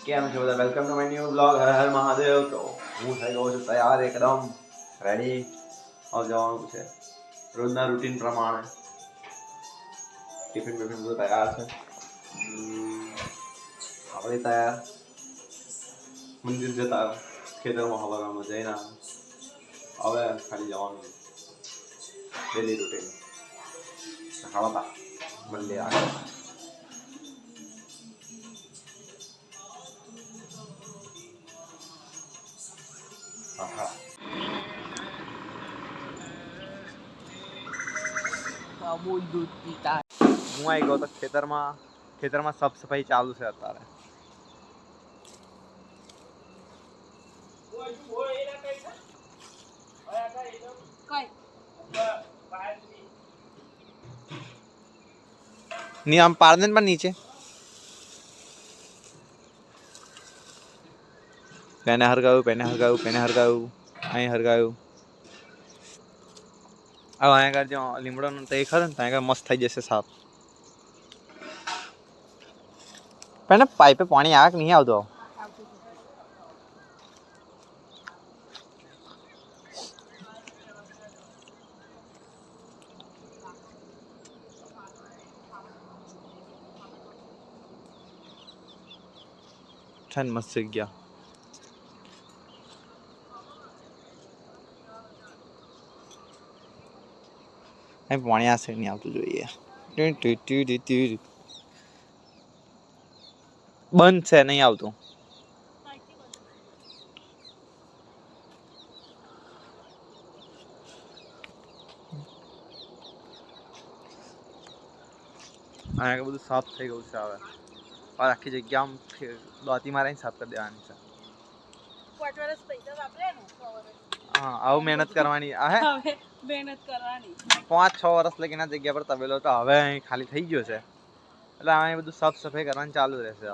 કેમ છો બધા? Welcome to my new blog. Har Har Mahadev. તો હું થઈ ગયો છું તૈયાર, એકદમ રેડી. હવે જવાનું છે રોજના રૂટીન પ્રમાણે. ટિફિન બિફિન બધું તૈયાર છે. આપણે તૈયાર. મંદિર જતા ખેતરમાં હવામાં જઈને હવે ખાલી જવાનું ડેલી રૂટીન. ખાવા મંદિર આગળ. હું આવી ગયો તો ખેતરમાં સાફ સફાઈ ચાલુ છે અત્યારે. नहीं हम पार दिन पर नीचे पेने हरगाયું અહીં હરગાયું. હવે અહીંયા આગળ જો લીમડોનો તે ખરો ને ત્યાં આગળ મસ્ત થઈ જશે સાફ. પણ પાઇપે પાણી આવે કે નહીં આવતો? ઠંડ મસ્ત જગ્યા. અહીં પાણી આશે નહીં આવતું જોઈએ. બંધ છે, નહીં આવતું. અહીંયા બધું સાફ થઈ ગયું છે. હવે આખી જગ્યા આમ દોતી મારીને સાફ કરી દેવાની છે. હા, આવું મહેનત કરવાની. મહેનત કરવાની 5-6 વર્ષ લગીને આ જગ્યા પર તબેલો તો હવે અહીં ખાલી થઈ ગયો છે, એટલે અહીં બધું સાફ સફાઈ કરવાનું ચાલુ રહેશે.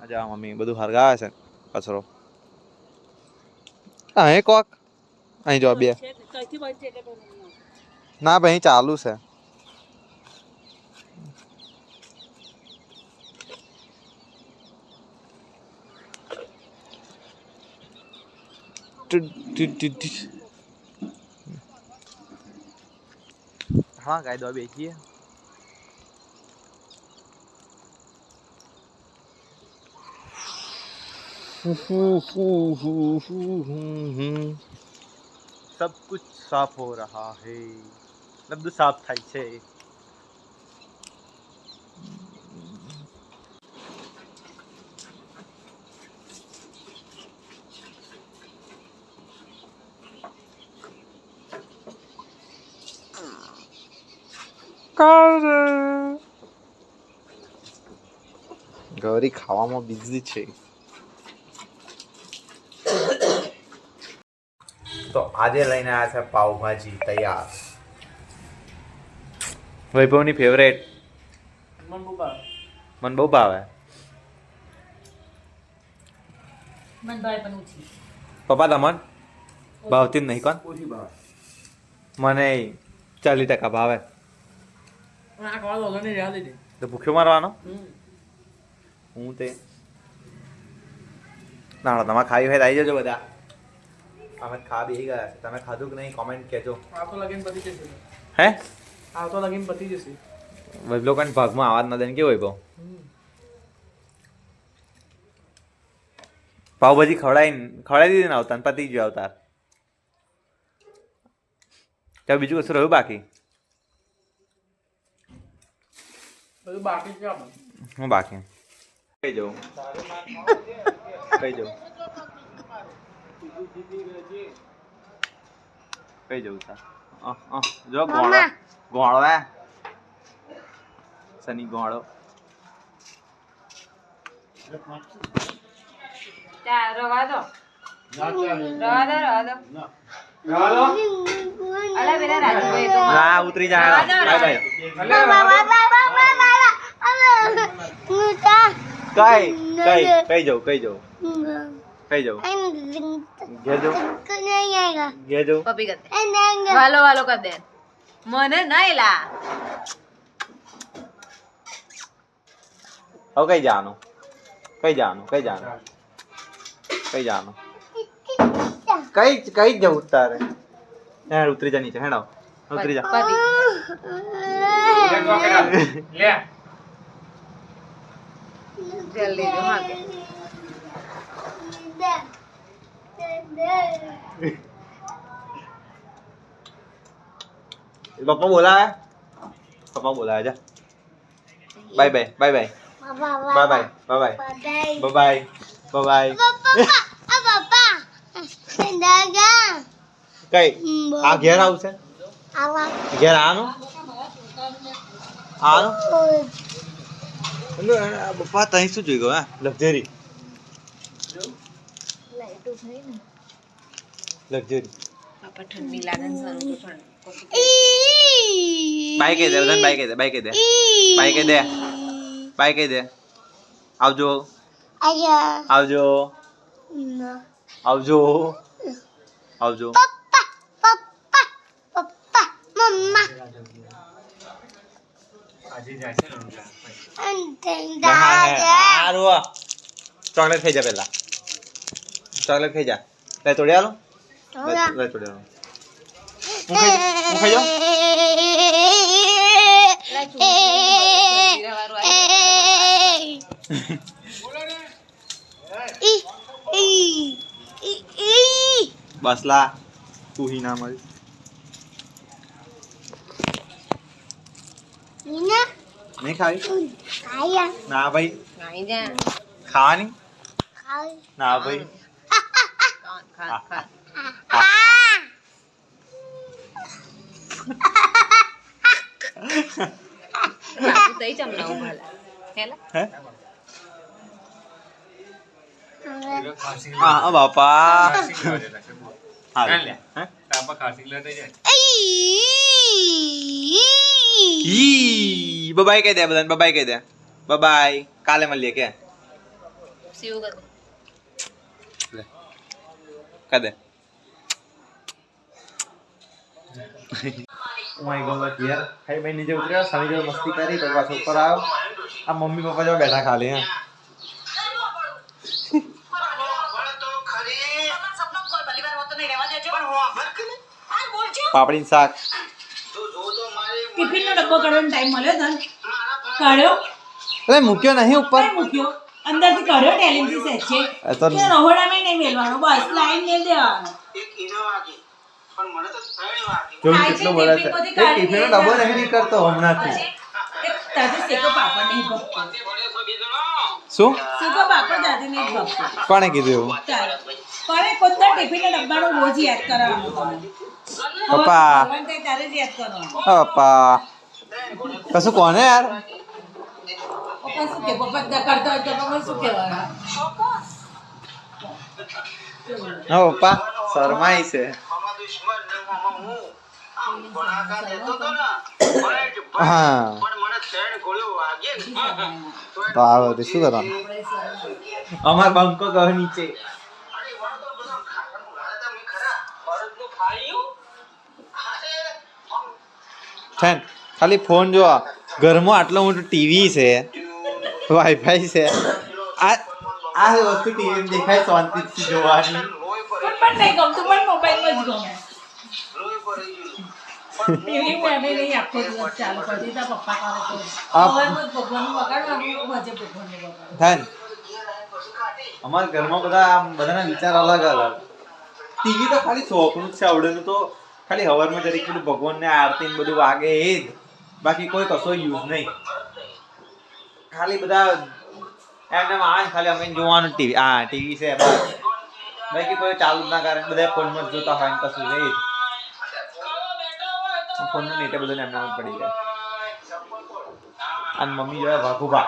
આજે મમ્મી બધું હરગાવે છે કચરો. અહીં કોક અહીં જો બે ના ભાઈ ચાલુ છે. हाँ गाय दो बेचिए. सब कुछ साफ हो रहा है. બધું સાફ થાય છે. ગૌરી ખાવામાં બિઝી છે. તો આજે લઈને આવ્યા છે પાવભાજી તૈયાર. વૈભવની ફેવરેટ. મને બહુ ભાવે. પપ્પા તમને ભાવતી જ નહીં? કોણ? મને 40% ભાવે. તો ભૂખ્યો મારવાનો હું તે ના તમારે ખાઈ હોય આવી જજો બધા. અમે ખા બેસી ગયા છે. તમે ખાધું કે નહીં કોમેન્ટ કહેજો. હે આવતો લગીન પતી જશે. વૈભવ કાંઈ ભાગમાં આવાજ ના દે ને કેવું વૈભવ? પાવભાજી ખવડાવી દીધી ને આવતા પતી ગયો અવતાર. ત્યાં બીજું કશું રહ્યું બાકી? હું બાકી કઈ જવું જો ગોળો સની ગોળો. રવા દો. ઉતરી જાય. કઈ જવું ઘેર જવું. વાલો વાલો કર દે. મને નહીં લા હવે કઈ જવાનું કઈ જવાનું કઈ જવાનું કઈ જવાનું કઈ જવું તારે યાર ઉતરી જા નીચે હેડાવ ઉતરી જા લે જલ્દી જો હા કે પપ્પા બોલાવે જા bye bye bye bye bye bye bye bye bye કઈ આ ઘેર આવશે ઘેર આનું પપ્પા તઈ શું જોઈ ગયો હા લક્ઝરી લક્ઝરી પાપા ઠંડી લાગે ને સારું તો ઠંડ બાય કહી દે બધાને બાય કહી દે બાય કહી દે બાય કહી દે બાય કહી દે આવજો આવજો આવજો આવજો ચોકલેટ ખાઈ જા પેલા ચોકલેટ ખાઈ જા લે તોડી આલો લે તોડી આલો હું ખાઈ જાઉં બસ લા તું હી ના મળી नहीं खाई ना भाई नहीं जा खानी ना भाई खा खा aku tadi jam 9 bala हेला हाँ बापा बाय कह दे बदन बाय कह दे बाय काले मल्लिए के सीव कर ले कह दे ओ माय गॉड यार भाई मैं नीचे उतरा सानी जो मस्ती करी तो पास ऊपर आओ अब मम्मी पापा जो बैठा खा ले हैं पापड़ी साग टिफिन નો ડબ્બો કાઢવાનો ટાઈમ મળ્યો તને કાઢ્યો અરે મૂક્યો નહીં ઉપર મૂક્યો અંદરથી કાઢ્યો ટેલિંગથી સેટ છે તો કે રહોડામાં નહીં મેલવાનો બસ લાઈન મેલ દેવાનો એક ઇનોવા કે પણ મને તો 3 વાગે જો કેટલો બોલે છે એ ટિફિન નો ડબ્બો નહીં કરતો હમણાંથી તાજે સેકો પાપડ નહીં ભક્તો શું સેકો પાપડ દાદી નહીં ભક્તો કોણે કીધું એવું પણ કોતા ટિફિન નો ડબ્બાનો રોજ યાદ કરાવવાનો તમે પપ્પા તારે જ યાદ કરવાનો પપ્પા કશું કોને યાર પપ્પા શું કે પપ્પા કરતા હોય તો પપ્પા શું કહેવાના હા પપ્પા શરમાઈ છે મામા દુશ્મન ને મામા હું આમ બણાકા દેતો તો ને હા પણ મને 3 ગોળીઓ વાગે તો આવે શું કરવાનું અમાર બંકો ગયો નીચે અરે વણ તો બધો ખાવાનું લાગતા મી ખરા ફરજનું ખાયું ફેન ખાલી ફોન જો ઘરમાં આટલો મોટો ટીવી છે વાઈફાઈ છે આ આ વસ્તુ ટીવી દેખાય શાંતિથી જોવાની પણ નહીં ગમતું પણ મોબાઈલમાં જ ગમે લોહી પડી ગયું ટીવી મેં નહીં આખો દિવસ ચાલુ કરી દીધા પપ્પા કરે તો સવારમાં જ ભગવાનનું વગાડવાનું મજે ભગવાનનું વગાડવાનું ફેન અમારા ઘરમાં બધાના વિચાર અલગ અલગ ટીવી તો ખાલી શોખનું જ છે આવડેનું તો ખાલી હવારમાં જરીક પેલું ભગવાનને આરતી ને બધું વાગે એ જ બાકી કોઈ કશો યુઝ નહીં ખાલી બધા એમને આવે ખાલી અમે જોવાનું ટીવી હા ટીવી છે બાકી કોઈ ચાલુ જ ના કરે બધા ફોનમાં જ જોતા હોય ને કશું છે એ જ ફોનનું નેટે બધું એમને પડી જાય અને મમ્મી જોયા વાઘુભા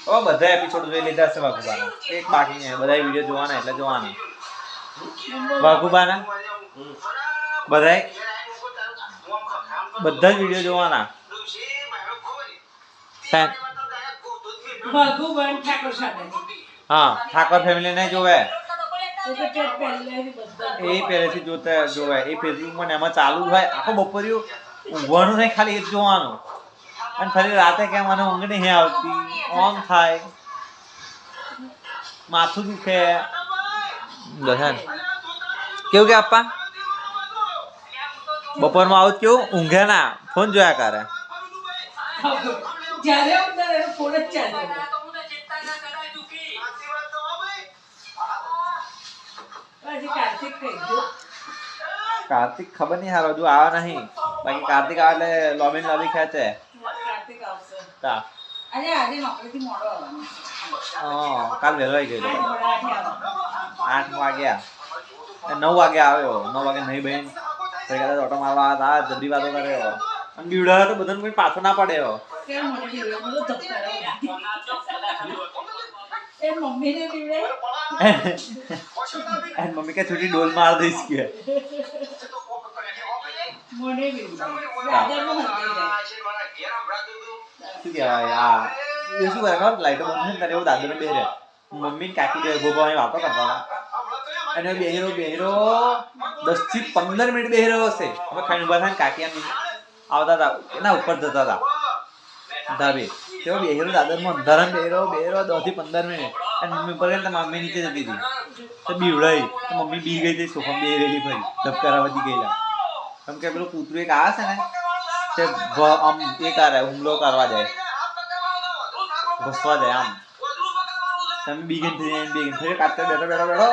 હવે બધા એપિસોડ જોઈ લીધા છે વાઘુબાના એક બાકી નહીં બધા વિડીયો જોવાના એટલે જોવાના વાઘુબાના બધા જ વિડીયો જોવાના ભગવાન ઠાકોર સાથે હા ઠાકોર ફેમિલી ને જોવે એ તો ટેટ પહેલેથી બધા એ પહેલેથી જોવે એ ફેસબુક માં એમાં ચાલુ હોય આખો બપોરિયું ઊંઘવાનું નહીં ખાલી એ જ જોવાનું અને ફરી રાતે કેમ મને ઊંઘ નહીં આવતી, ઓમ થાય, માથું દુખે. દર્શન કેવું કે આપા બપોરમાં આવું કેવું ઊંઘે ના, ફોન જોયા કરે. જ્યારે ઉઠે એનો ફોન જ ચાલે. પછી કાર્તિક કહી દો. કાર્તિક ખબર નહીં હારો હજુ આવા નહીં. બાકી કાર્તિક આવે એટલે લોબી લોબી ખેંચે. કાર્તિક આવશે. તા અરે આજે નોકરીથી મોડો આવવાનો. કાલ વહેલો આવી ગયો. 8 વાગ્યા 9 વાગે આવ્યો. 9 વાગે નહીં બહેન કદાચ ઓટો મારવા હતા, જબરી વાતો કર્યો. અને બીવડા તો બધાને કોઈ પાછો ના પડ્યો. કેમ મને બીવડે? બધો ધબકારો. એ મમ્મીને બીવડે. અને મમ્મી કે છોટી ડોલ માર દઈશ કે. મને બીવડે. રાજાનું હંતાઈ જાય. શું કહેવાય આ એ શું કરે ખબર? લાઈટો બંધ થાય ને ત્યારે એવું દાદુને બેરે મમ્મી ને કાકી બે ગોગો વાતો કરતા હતા. અને બેહીરો 10 થી 15 મિનિટ બેહીરો હશે. અમે ખાઈને ઉભા થાય ને કાકી આમ આવતા હતા, એના ઉપર જતા હતા ધાબે. તેઓ બેહીરો દાદરમાં અંધારામાં બેહીરો 10 થી 15 મિનિટ. અને મમ્મી ઉપર ગઈ મમ્મી નીચે જતી હતી તો બીવડાઈ. તો મમ્મી બી ગઈ હતી સોફા બે રહેલી ફરી ધબકારા વધી ગયેલા. કેમ કે પેલું કૂતરું એક આવે છે ને તે આમ એ કરે હુમલો કરવા જાય, ઘસવા જાય આમ. તમે બીગન થઈ જાય બીગન ફરી કાઢતે બેઠો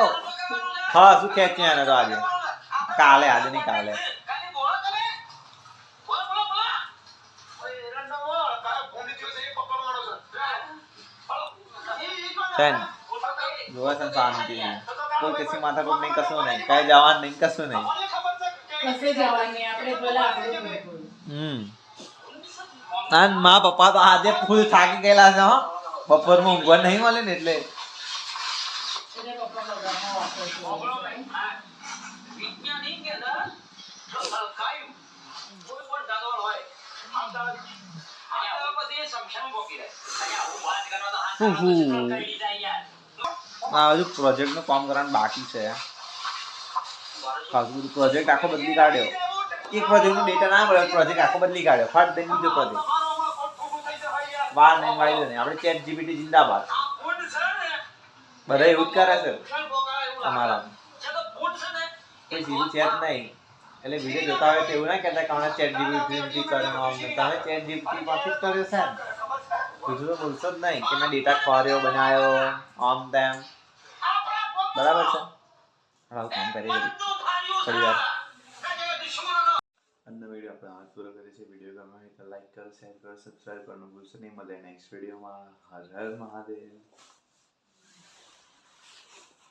હા શું ખેંચી આને તો આજે આજે નહીં કાલે. જોવા છે શાંતિ કોઈ કિસી માથા કોઈ નહીં, કશું નહીં, કઈ જવાનું નહીં, કશું નહીં. કશે જવાની આપણે પેલા આપણું. અને મા પપ્પા તો આજે ફૂલ થાકી ગયેલા છે. હો બપોરમાં ઊંઘવા નહીં મળે ને એટલે. હજુ પ્રોજેક્ટ નું કામ કરવાનું બાકી છે. પ્રોજેક્ટ આખો બદલી કાઢ્યો. એક પ્રોજેક્ટ નું ડેટા ના મળે, પ્રોજેક્ટ આખો બદલી કાઢ્યો. ફટ દઈને બીજો પ્રોજેક્ટ વાર નહીં વાળી નહીં. આપણે ચેટ જીપીટી જિંદાબાદ. બધા એવું જ કરે છે અમારા. કોઈ સીધું ચેટ નહીં. એટલે વિડીયો જોતા હોય તો એવું ના કહેતા કે અમે ચેટ જીપીટી કર્યો. તમે ચેટ જીપીટી માંથી જ કર્યો છે ને. બીજું તો બોલશો જ નહીં કે મેં ડેટા ખોર્યો બનાવ્યો આમ તેમ. બરાબર છે. કામ કરી થોડી વાર. આજનો વિડીયો આપણે હાથ પૂરો કરીએ છીએ. વિડીયો ગમે હોય તો લાઈક કરો, શેર કરો, સબસ્ક્રાઈબ કરવાનું ભૂલશો નહીં. મળે નેક્સ્ટ વિડીયોમાં. હર હર મહાદેવ.